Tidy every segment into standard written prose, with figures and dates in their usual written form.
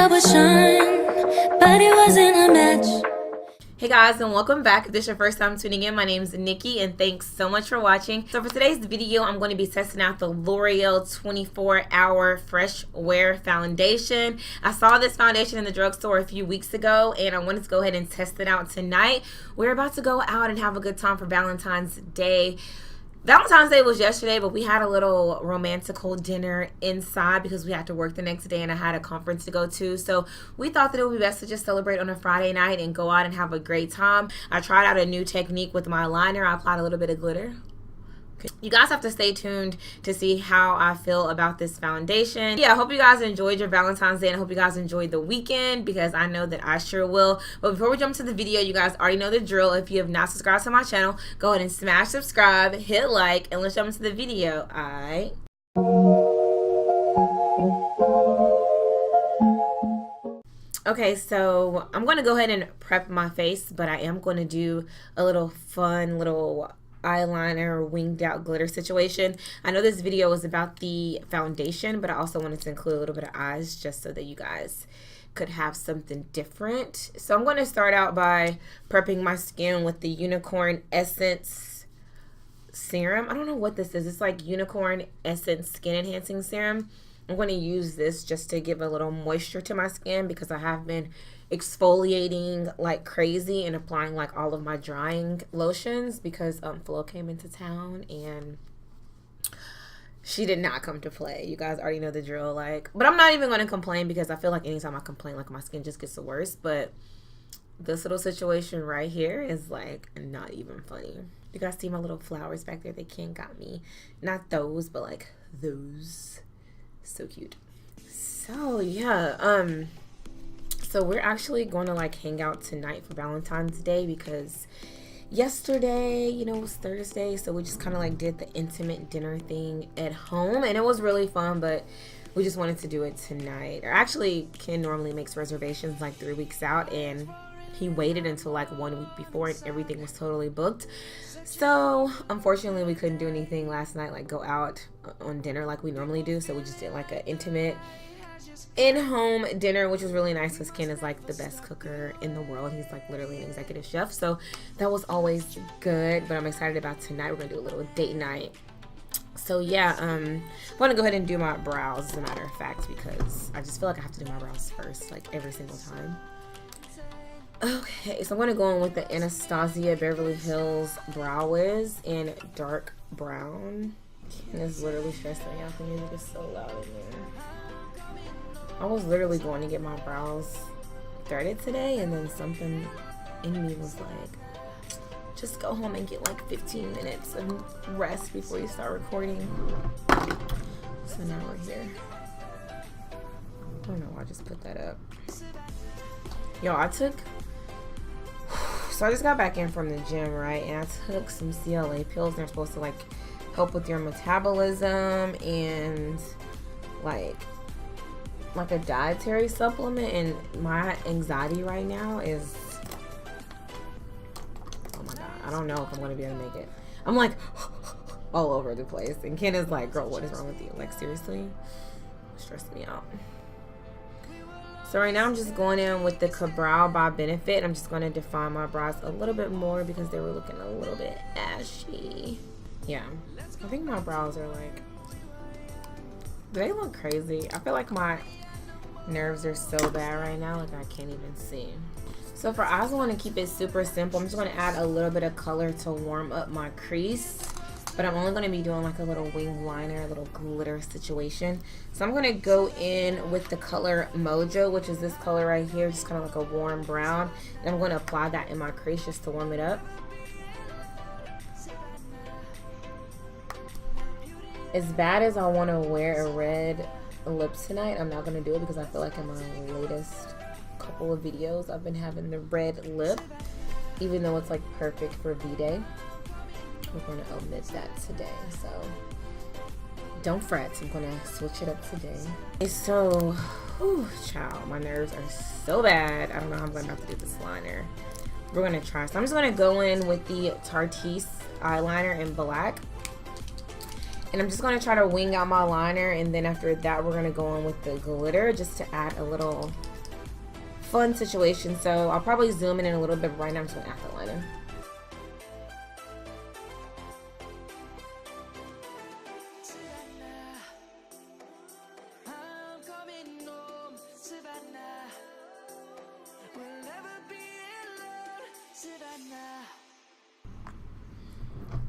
I would shine, but it wasn't a match. Hey guys, and welcome back. If this is your first time tuning in, my name is Nikki and thanks so much for watching. So for today's video, I'm going to be testing out the L'Oreal 24-hour Freshwear foundation. I saw this foundation in the drugstore a few weeks ago and I wanted to go ahead and test it out tonight. We're about to go out and have a good time for Valentine's Day. Valentine's Day was yesterday, but we had a little romantical dinner inside because we had to work the next day and I had a conference to go to. So we thought that it would be best to just celebrate on a Friday night and go out and have a great time. I tried out a new technique with my liner. I applied a little bit of glitter. You guys have to stay tuned to see how I feel about this foundation. Yeah, I hope you guys enjoyed your Valentine's Day and I hope you guys enjoyed the weekend because I know that I sure will. But before we jump to the video, you guys already know the drill. If you have not subscribed to my channel, go ahead and smash subscribe, hit like, and let's jump into the video. Alright. Okay, so I'm going to go ahead and prep my face, but I am going to do a little fun little eyeliner winged out glitter situation. I know this video was about the foundation, but I also wanted to include a little bit of eyes just so that you guys could have something different. So I'm going to start out by prepping my skin with the Unicorn Essence serum. I don't know what this is. It's like Unicorn Essence Skin Enhancing Serum. I'm going to use this just to give a little moisture to my skin because I have been exfoliating like crazy and applying like all of my drying lotions because Flo came into town and she did not come to play. You guys already know the drill. But I'm not even going to complain because I feel like anytime I complain, like my skin just gets worse. But this little situation right here is like not even funny. You guys see my little flowers back there? They Ken got me. Not those, but like those. So cute. So yeah, so we're actually going to like hang out tonight for Valentine's Day because yesterday, you know, was Thursday, so we just kind of like did the intimate dinner thing at home and it was really fun, but we just wanted to do it tonight. Or actually, Ken normally makes reservations like 3 weeks out and he waited until like 1 week before and everything was totally booked. So unfortunately we couldn't do anything last night, like go out on dinner like we normally do. So we just did like an intimate in-home dinner, which was really nice because Ken is like the best cooker in the world. He's like literally an executive chef, so that was always good. But I'm excited about tonight. We're gonna do a little date night. So yeah, I'm gonna go ahead and do my brows as a matter of fact because I just feel like I have to do my brows first like every single time. Okay, so I'm going to go in with the Anastasia Beverly Hills Brow Wiz in dark brown. And it's literally stressing me out. The music is so loud in there. I was literally going to get my brows threaded today and then something in me was like, just go home and get like 15 minutes of rest before you start recording. So now we're here. I don't know why I just put that up. Yo, So I just got back in from the gym, right? And I took some CLA pills. They're supposed to like help with your metabolism and like a dietary supplement. And my anxiety right now is, oh my god, I don't know if I'm gonna be able to make it. I'm like all over the place. And Ken is like, girl, what is wrong with you? Like seriously, stressed me out. So right now I'm just going in with the Brow by Benefit. I'm just going to define my brows a little bit more because they were looking a little bit ashy. Yeah, I think my brows are like, do they look crazy? I feel like my nerves are so bad right now, like I can't even see. So for eyes, I want to keep it super simple. I'm just going to add a little bit of color to warm up my crease. But I'm only going to be doing like a little wing liner, a little glitter situation. So I'm going to go in with the color Mojo, which is this color right here, just kind of like a warm brown. And I'm going to apply that in my crease just to warm it up. As bad as I want to wear a red lip tonight, I'm not going to do it because I feel like in my latest couple of videos I've been having the red lip, even though it's like perfect for V-Day. We're going to omit that today, so don't fret. I'm going to switch it up today. Okay, so, whew, child, my nerves are so bad. I don't know how I'm going to have to do this liner. We're going to try. So I'm just going to go in with the Tarteist eyeliner in black. And I'm just going to try to wing out my liner, and then after that we're going to go in with the glitter just to add a little fun situation. So I'll probably zoom in a little bit. Right now I'm just going to add the liner.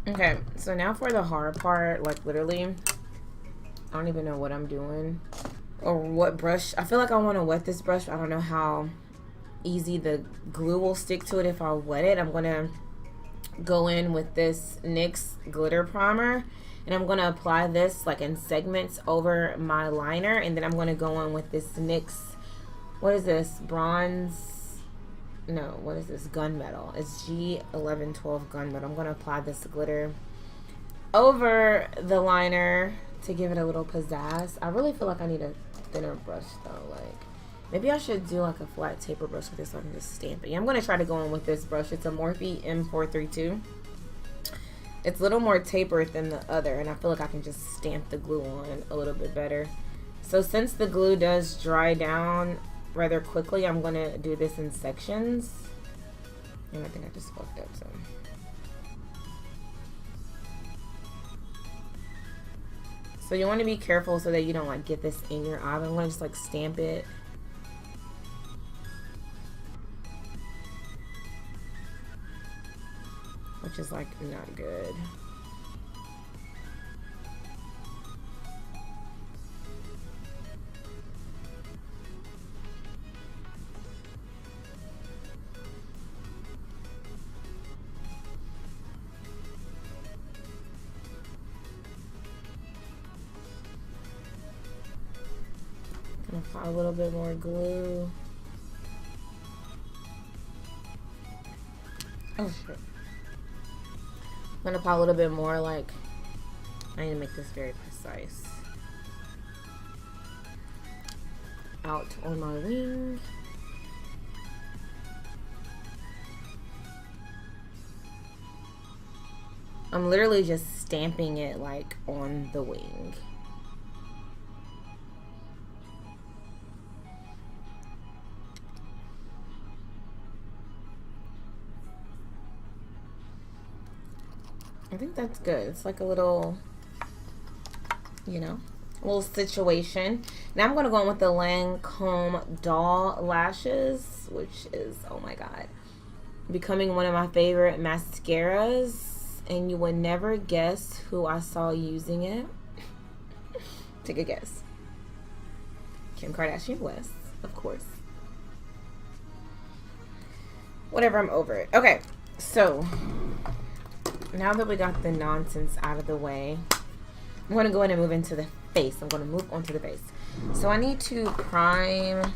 Okay, so now for the hard part, like literally, I don't even know what I'm doing or what brush. I feel like I want to wet this brush. I don't know how easy the glue will stick to it if I wet it. I'm going to go in with this NYX Glitter Primer, and I'm going to apply this like in segments over my liner, and then I'm going to go in with this NYX, what is this, what is this, gunmetal. It's G1112 gunmetal. I'm going to apply this glitter over the liner to give it a little pizzazz. I really feel like I need a thinner brush though. Like maybe I should do like a flat taper brush with this so I can just stamp it. Yeah, I'm going to try to go in with this brush. It's a Morphe M432. It's a little more tapered than the other, and I feel like I can just stamp the glue on a little bit better. So since the glue does dry down rather quickly, I'm going to do this in sections. And I think I just fucked up some. So you want to be careful so that you don't like get this in your eye. I'm going to just like stamp it. Which is like not good. Apply a little bit more glue. Oh shit. I'm gonna apply a little bit more, like, I need to make this very precise. Out on my wing. I'm literally just stamping it like on the wing. I think that's good. It's like a little, you know, little situation. Now I'm going to go in with the Lancome Doll Lashes, which is, oh my god, becoming one of my favorite mascaras. And you would never guess who I saw using it. Take a guess. Kim Kardashian West, of course. Whatever, I'm over it. Okay, so now that we got the nonsense out of the way, I'm going to go ahead and move into the face. I'm going to move on to the face. So I need to prime.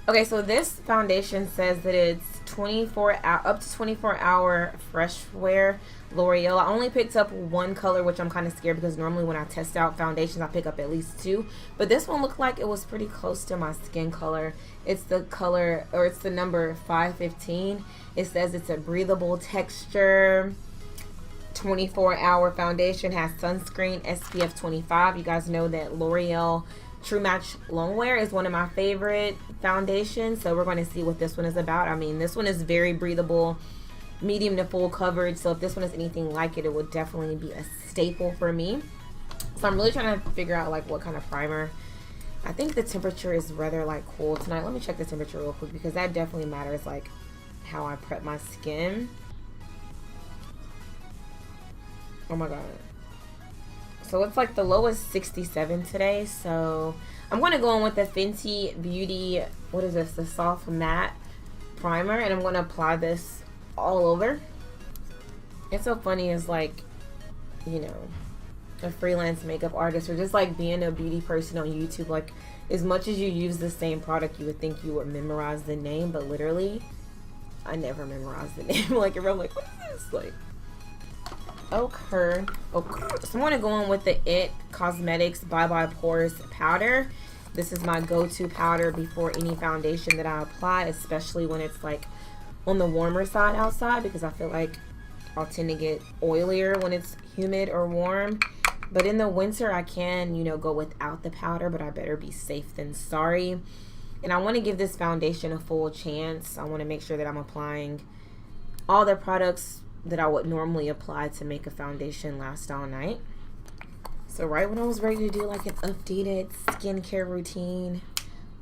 Okay, so this foundation says that it's 24 hour, up to 24-hour Freshwear L'Oreal. I only picked up one color, which I'm kind of scared because normally when I test out foundations, I pick up at least two. But this one looked like it was pretty close to my skin color. It's the color, or it's the number 515. It says it's a breathable texture, 24-hour foundation, has sunscreen, SPF 25. You guys know that L'Oreal True Match Longwear is one of my favorite foundations, so we're going to see what this one is about. I mean, this one is very breathable, medium to full coverage, so if this one is anything like it, it would definitely be a staple for me. So I'm really trying to figure out like what kind of primer. I think the temperature is rather like cool tonight. Let me check the temperature real quick because that definitely matters, like how I prep my skin. Oh my god. So it's like the lowest 67 today. So I'm going to go in with the Fenty Beauty, what is this? The Soft Matte Primer. And I'm going to apply this all over. It's so funny as like, you know, a freelance makeup artist or just like being a beauty person on YouTube. Like as much as you use the same product, you would think you would memorize the name. But literally, I never memorize the name. Like I'm like, what is this? Like, okay. So I'm going to go in with the It Cosmetics Bye Bye Pores powder. This is my go-to powder before any foundation that I apply, especially when it's like on the warmer side outside, because I feel like I'll tend to get oilier when it's humid or warm. But in the winter I can, you know, go without the powder, but I better be safe than sorry. And I want to give this foundation a full chance. I want to make sure that I'm applying all the products that I would normally apply to make a foundation last all night. So right when I was ready to do like an updated skincare routine,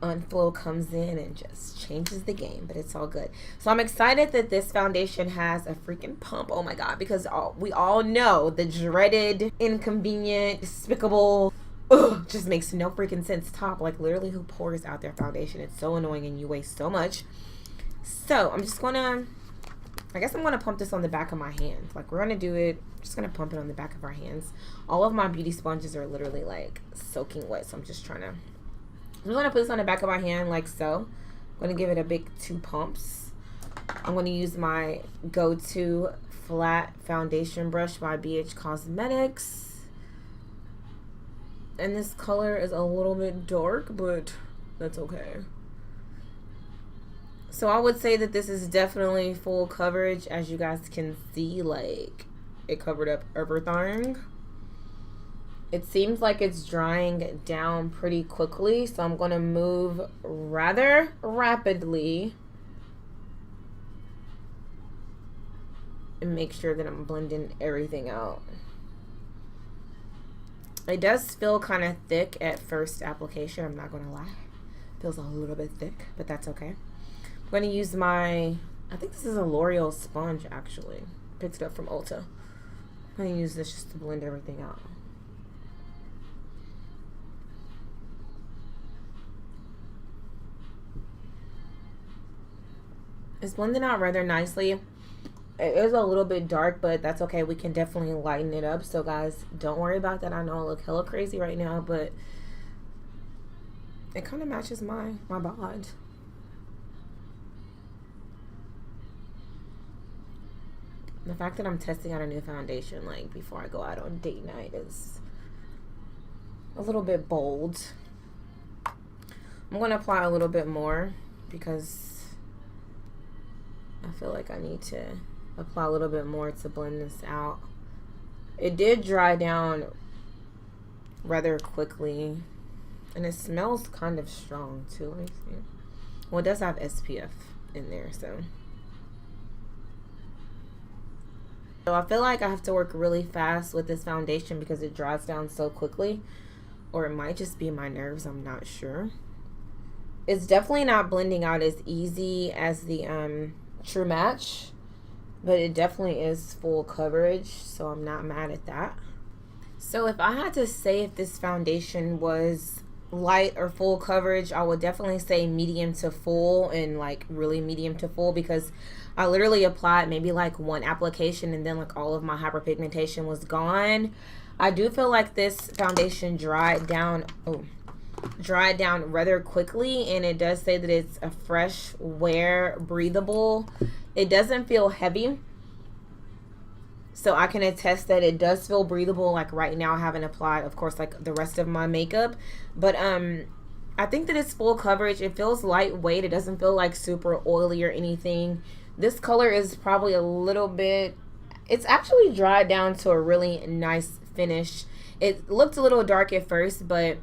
Unflow comes in and just changes the game, but it's all good. So I'm excited that this foundation has a freaking pump. Oh my god, because we all know the dreaded, inconvenient, despicable, just makes no freaking sense top. Like literally, who pours out their foundation? It's so annoying and you waste so much. So I'm just gonna, I guess I'm gonna pump this on the back of my hand. Like we're gonna do it, just gonna pump it on the back of our hands. All of my beauty sponges are literally like soaking wet, so I'm just trying to, I'm just gonna put this on the back of my hand like so. I'm gonna give it a big 2 pumps. I'm gonna use my go-to flat foundation brush by BH Cosmetics. And this color is a little bit dark, but that's okay. So I would say that this is definitely full coverage. As you guys can see, like it covered up everything. It seems like it's drying down pretty quickly, so I'm going to move rather rapidly and make sure that I'm blending everything out. It does feel kind of thick at first application, I'm not going to lie. It feels a little bit thick, but that's okay. I'm going to use my, I think this is a L'Oreal sponge actually. Picked it up from Ulta. I'm going to use this just to blend everything out. It's blending out rather nicely. It is a little bit dark, but that's okay. We can definitely lighten it up. So guys, don't worry about that. I know I look hella crazy right now, but it kind of matches my bod. The fact that I'm testing out a new foundation like before I go out on date night is a little bit bold. I'm going to apply a little bit more because I feel like I need to apply a little bit more to blend this out. It did dry down rather quickly, and it smells kind of strong too. Let me see. Well, it does have SPF in there, so I feel like I have to work really fast with this foundation because it dries down so quickly, or it might just be my nerves, I'm not sure. It's definitely not blending out as easy as the True Match, but it definitely is full coverage, so I'm not mad at that. So if I had to say if this foundation was light or full coverage, I would definitely say medium to full, and like really medium to full, because I literally applied maybe like 1 application and then like all of my hyperpigmentation was gone. I do feel like this foundation dried down rather quickly, and it does say that it's a fresh wear, breathable. It doesn't feel heavy, so I can attest that it does feel breathable. Like right now I haven't applied, of course, like the rest of my makeup, but I think that it's full coverage. It feels lightweight. It doesn't feel like super oily or anything. This color is probably a little bit, it's actually dried down to a really nice finish. It looked a little dark at first, but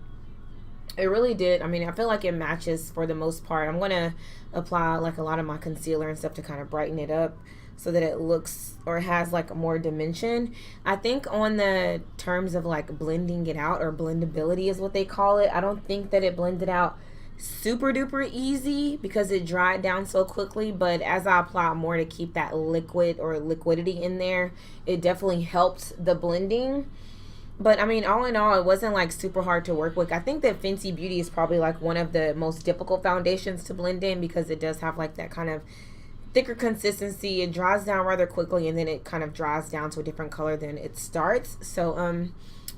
it really did. I mean, I feel like it matches for the most part. I'm going to apply like a lot of my concealer and stuff to kind of brighten it up so that it looks or has like more dimension. I think on the terms of like blending it out, or blendability is what they call it, I don't think that it blended out super duper easy because it dried down so quickly, but as I apply more to keep that liquid or liquidity in there, it definitely helped the blending. But I mean, all in all, it wasn't like super hard to work with. I think that Fenty Beauty is probably like one of the most difficult foundations to blend in because it does have like that kind of thicker consistency. It dries down rather quickly, and then it kind of dries down to a different color than it starts. So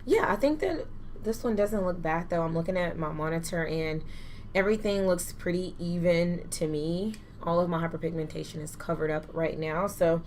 yeah, I think that this one doesn't look bad though. I'm looking at my monitor and everything looks pretty even to me. All of my hyperpigmentation is covered up right now, so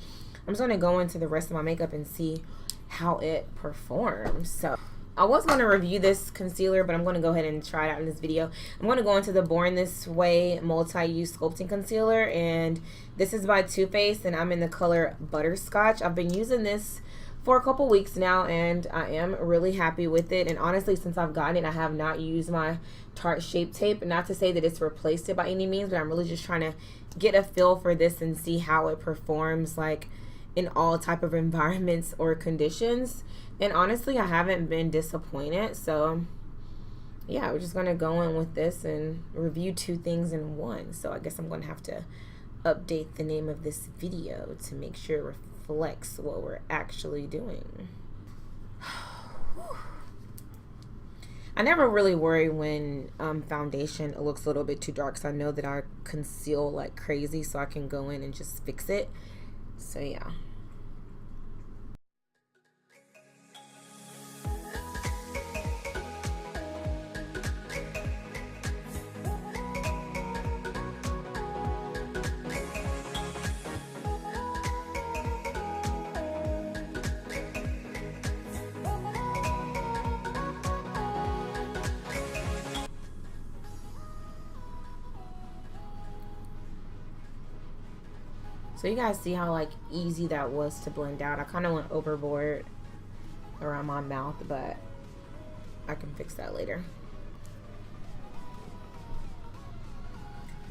I'm just going to go into the rest of my makeup and see how it performs. So I was going to review this concealer, but I'm going to go ahead and try it out in this video. I'm going to go into the Born This Way multi-use sculpting concealer, and this is by Too Faced, and I'm in the color Butterscotch. I've been using this for a couple weeks now, and I am really happy with it. And honestly, since I've gotten it, I have not used my Tarte Shape Tape. Not to say that it's replaced it by any means, but I'm really just trying to get a feel for this and see how it performs like in all type of environments or conditions. And honestly, I haven't been disappointed. So yeah, we're just gonna go in with this and review two things in one. So I guess I'm gonna have to update the name of this video to make sure it reflects what we're actually doing. I never really worry when foundation looks a little bit too dark, so I know that I conceal like crazy, so I can go in and just fix it. So yeah. So you guys see how like easy that was to blend out. I kind of went overboard around my mouth, but I can fix that later.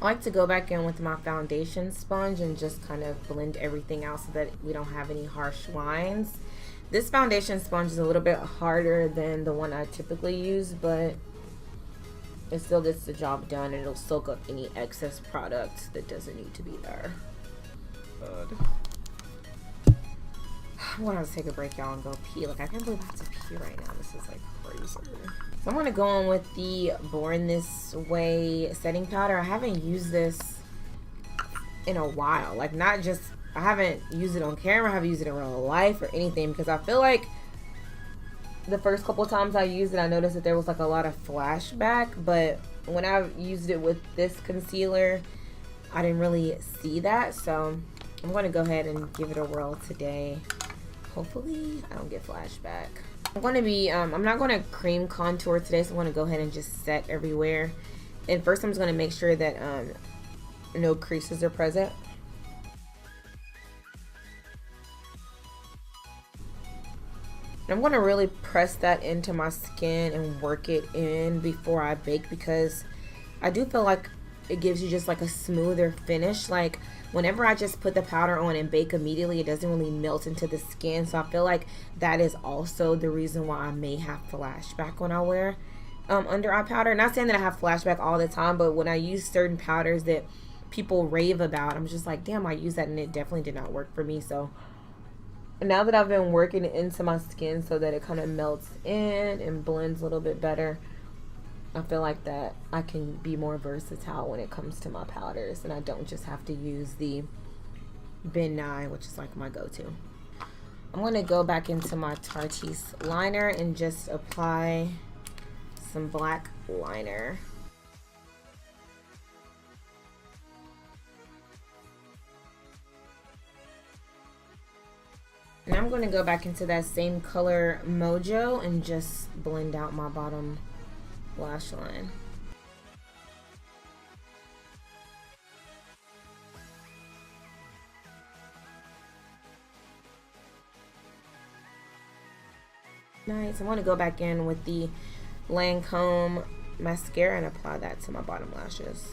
I like to go back in with my foundation sponge and just kind of blend everything out so that we don't have any harsh lines. This foundation sponge is a little bit harder than the one I typically use, but it still gets the job done, and it'll soak up any excess product that doesn't need to be there. I want to take a break, y'all, and go pee. Like, I can't believe I have to pee right now. This is like crazy. So I'm going to go on with the Born This Way setting powder. I haven't used this in a while. Like, not just, I haven't used it on camera. I haven't used it in real life or anything, because I feel like the first couple times I used it, I noticed that there was like a lot of flashback. But when I used it with this concealer, I didn't really see that. So I'm going to go ahead and give it a whirl today. Hopefully I don't get flashback. I'm going to be, I'm not going to cream contour today, so I'm going to go ahead and just set everywhere. And first I'm just going to make sure that no creases are present. I'm going to really press that into my skin and work it in before I bake, because I do feel like it gives you just like a smoother finish. Like whenever I just put the powder on and bake immediately, it doesn't really melt into the skin. So I feel like that is also the reason why I may have flashback when I wear under eye powder. Not saying that I have flashback all the time, but when I use certain powders that people rave about, I'm just like, damn, I use that and it definitely did not work for me. So now that I've been working it into my skin so that it kind of melts in and blends a little bit better, I feel like that I can be more versatile when it comes to my powders, and I don't just have to use the Ben Nye, which is like my go-to. I'm going to go back into my Tarte's liner and just apply some black liner. And I'm going to go back into that same color Mojo and just blend out my bottom lash line. Nice. I want to go back in with the Lancome mascara and apply that to my bottom lashes.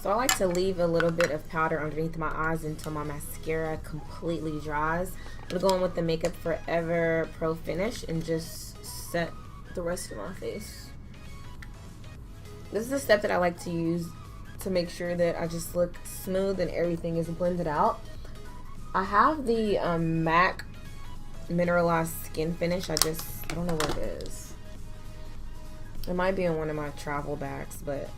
So I like to leave a little bit of powder underneath my eyes until my mascara completely dries. I'm going to go in with the Makeup Forever Pro Finish and just set the rest of my face. This is a step that I like to use to make sure that I just look smooth and everything is blended out. I have the MAC Mineralized Skin Finish. I don't know where it is. It might be in one of my travel bags, but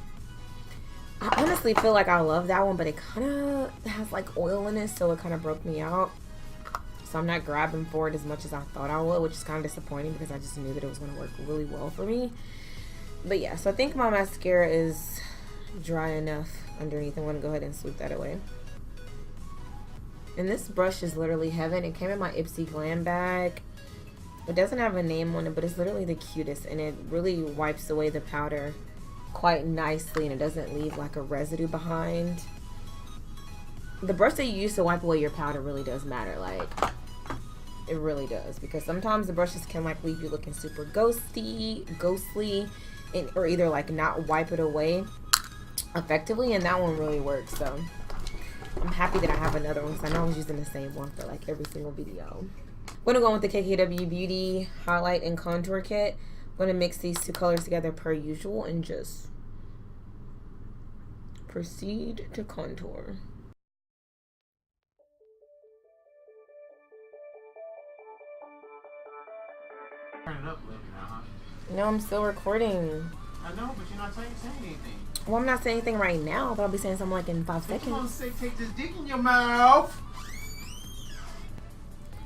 I honestly feel like I love that one, but it kind of has like oil in it, so it kind of broke me out. So I'm not grabbing for it as much as I thought I would, which is kind of disappointing because I just knew that it was going to work really well for me. But yeah, so I think my mascara is dry enough underneath. I'm going to go ahead and sweep that away. And this brush is literally heaven. It came in my Ipsy Glam bag. It doesn't have a name on it, but it's literally the cutest, and it really wipes away the powder quite nicely, and it doesn't leave like a residue behind. the brush that you use to wipe away your powder really does matter. Like, it really does, because sometimes the brushes can like leave you looking super ghostly, and or either like not wipe it away effectively, and that one really works. So I'm happy that I have another one, because I know I was using the same one for like every single video. I'm gonna go with the KKW Beauty highlight and contour kit. I'm gonna mix these two colors together per usual and just proceed to contour. Turn it up a little now, huh? No, I'm still recording. I know, but you're not saying anything. Well, I'm not saying anything right now, but I'll be saying something like in 5 seconds. You're gonna say take this dick in your mouth.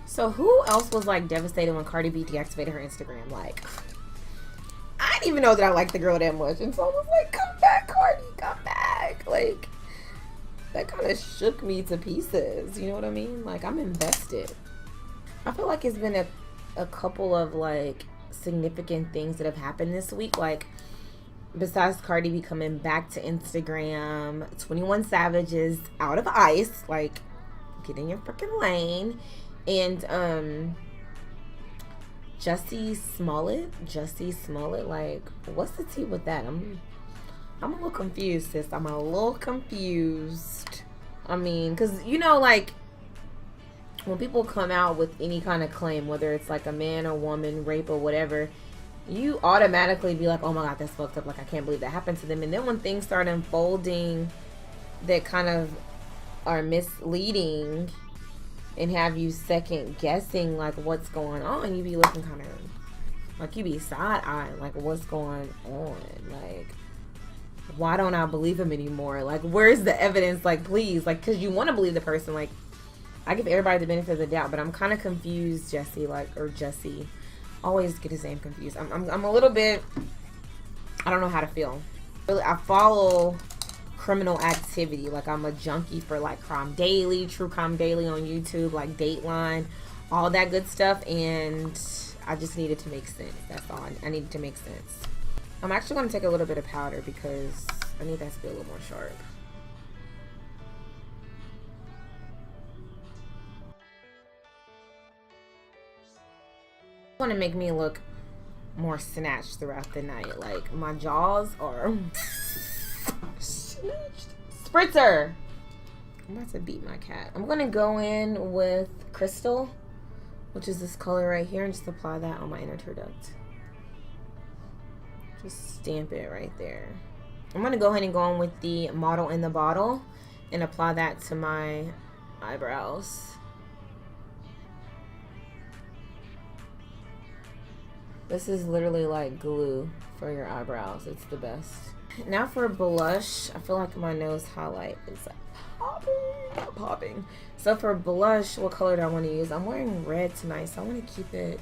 So who else was like devastated when Cardi B deactivated her Instagram? Like, I didn't even know that I liked the girl that much, and so I was like, come back, Cardi, come back. Like, that kind of shook me to pieces. You know what I mean? Like, I'm invested. I feel like it's been a couple of like significant things that have happened this week. Like, besides Cardi B coming back to Instagram, 21 Savage is out of ice. Like, get in your freaking lane. And Jussie Smollett, like, what's the tea with that? I'm a little confused, sis. I'm a little confused. I mean, because, you know, like, when people come out with any kind of claim, whether it's like a man or woman, rape or whatever, you automatically be like, oh my God, that's fucked up. Like, I can't believe that happened to them. And then when things start unfolding that kind of are misleading and have you second guessing like what's going on, you be looking kind of like, you be side-eyeing, like, what's going on? Like, why don't I believe him anymore? Like, where's the evidence? Like, please, like, because you want to believe the person. Like, I give everybody the benefit of the doubt, but I'm kind of confused, Jussie. Always get his name confused. I'm a little bit, I don't know how to feel. Really, I follow criminal activity. Like, I'm a junkie for like Crime Daily, True Crime Daily on YouTube, like Dateline, all that good stuff, and I just needed to make sense. That's all. I needed to make sense. I'm actually going to take a little bit of powder because I need that to be a little more sharp. It's going to make me look more snatched throughout the night. Like, my jaws are snatched. Spritzer! I'm about to beat my cat. I'm going to go in with Crystal, which is this color right here, and just apply that on my inner tear duct. Just stamp it right there. I'm going to go ahead and go in with the Model in the Bottle and apply that to my eyebrows. This is literally like glue for your eyebrows. It's the best. Now for blush, I feel like my nose highlight is like popping. So for blush, what color do I want to use? I'm wearing red tonight, so I want to keep it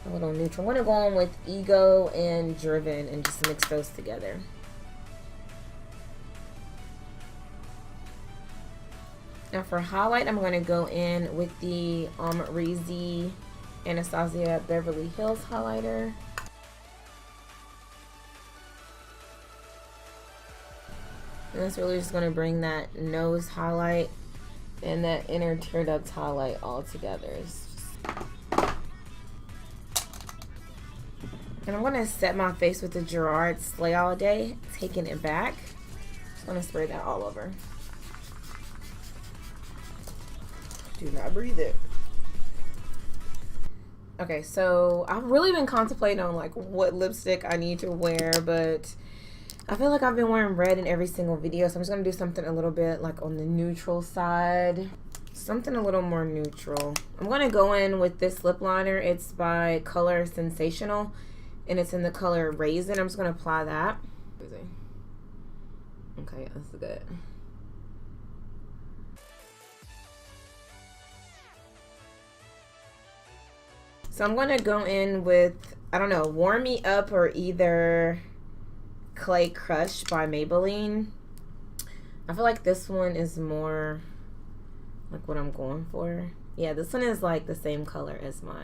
a little neutral. I'm going to go in with Ego and Driven and just mix those together. Now for highlight, I'm going to go in with the Reezy Anastasia Beverly Hills highlighter. And that's really just going to bring that nose highlight and that inner tear duct highlight all together. And I'm going to set my face with the Gerard Slay All Day, taking it back. Just going to spray that all over. Do not breathe it. Okay, so I've really been contemplating on like what lipstick I need to wear, but I feel like I've been wearing red in every single video, so I'm just gonna do something a little bit like on the neutral side, something a little more neutral. I'm gonna go in with this lip liner. It's by Color Sensational, and it's in the color Raisin. I'm just gonna apply that. Okay, that's good. So I'm going to go in with, I don't know, Warm Me Up or either Clay Crush by Maybelline. I feel like this one is more like what I'm going for. Yeah, this one is like the same color as my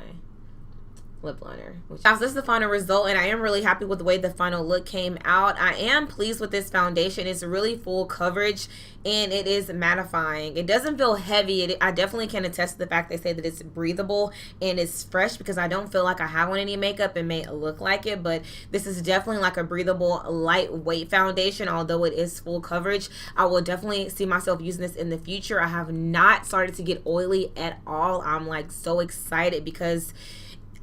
lip liner. Guys, this is the final result, and I am really happy with the way the final look came out. I am pleased with this foundation. It's really full coverage and it is mattifying. It doesn't feel heavy. I definitely can attest to the fact they say that it's breathable and it's fresh, because I don't feel like I have on any makeup. It may look like it, but this is definitely like a breathable, lightweight foundation. Although it is full coverage, I will definitely see myself using this in the future. I have not started to get oily at all. I'm like so excited because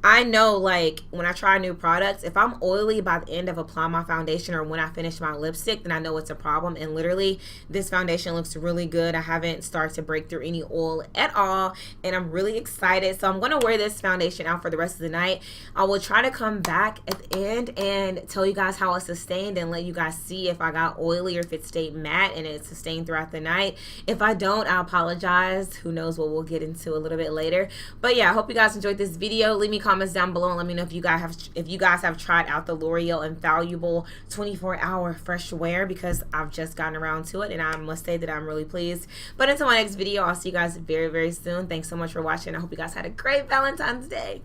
I know, like, when I try new products, if I'm oily by the end of applying my foundation or when I finish my lipstick, then I know it's a problem. And literally, this foundation looks really good. I haven't started to break through any oil at all, and I'm really excited. So I'm going to wear this foundation out for the rest of the night. I will try to come back at the end and tell you guys how it sustained and let you guys see if I got oily or if it stayed matte and it sustained throughout the night. If I don't, I apologize. Who knows what we'll get into a little bit later. But yeah, I hope you guys enjoyed this video. Leave me comments down below and let me know if you guys have tried out the L'Oreal Infallible 24-hour Freshwear, because I've just gotten around to it and I must say that I'm really pleased. But until my next video, I'll see you guys very, very soon. Thanks so much for watching. I hope you guys had a great Valentine's Day.